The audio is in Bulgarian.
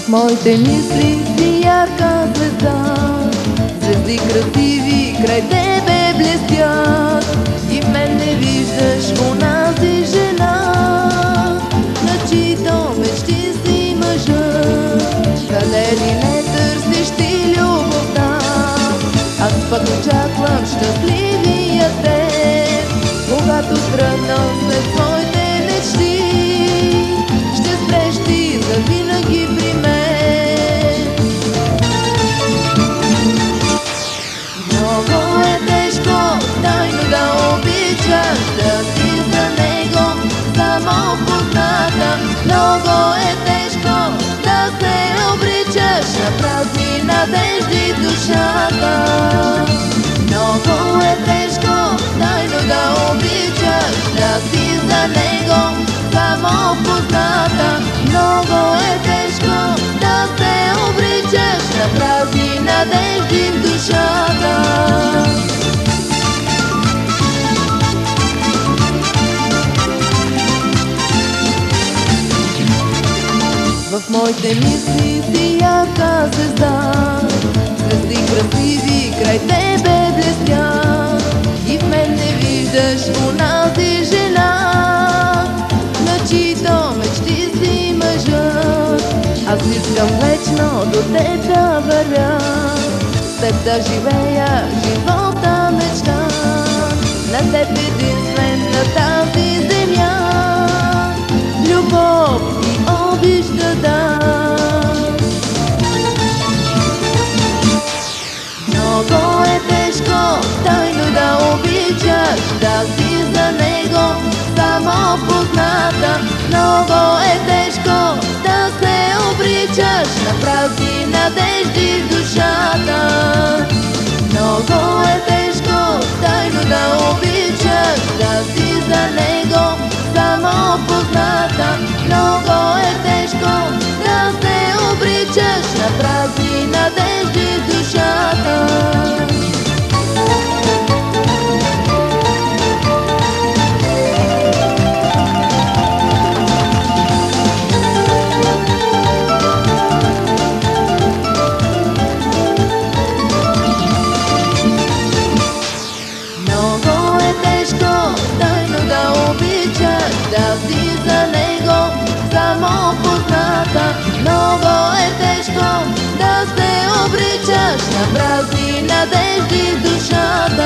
В моите мисли си ярка звезда, звезди красиви край тебе блестят. И в мен не виждаш онази жена, на чиито мечти си мъжът. Къде ли не търсиш ти любовта, аз пък очаквам щастливия ден, когато тръгна след своите мечти, ще спреш ти завинаги при мен. Много е тежко тайно да обичаш, да си за него само позната. Много е тежко да се обричаш на празни надежди в душата. Много е тежко тайно да обичаш, да си за него само позната. Много е тежко да се обричаш на празни надежди в душата. В моите мисли си ярка звезда, звезди красиви край тебе блестят. И в мен не виждаш онази жена, на чиито мечти си мъжът. Аз искам вечно до теб да вървя, с теб да живея живота мечта. На теб единствен на тази земя, любов и обич да дам. Много е тежко тайно да обичаш, да си за него само позната. Много е тежко да се обричаш на празни надежди в душата. Много е тежко тайно да обичаш, да си за него само позната. Много е тежко да се обричаш на празни надежди в душата. Много е тежко тайно да обичаш, да си за него само позната. Много е тежко да се обричаш на празни надежди в душата.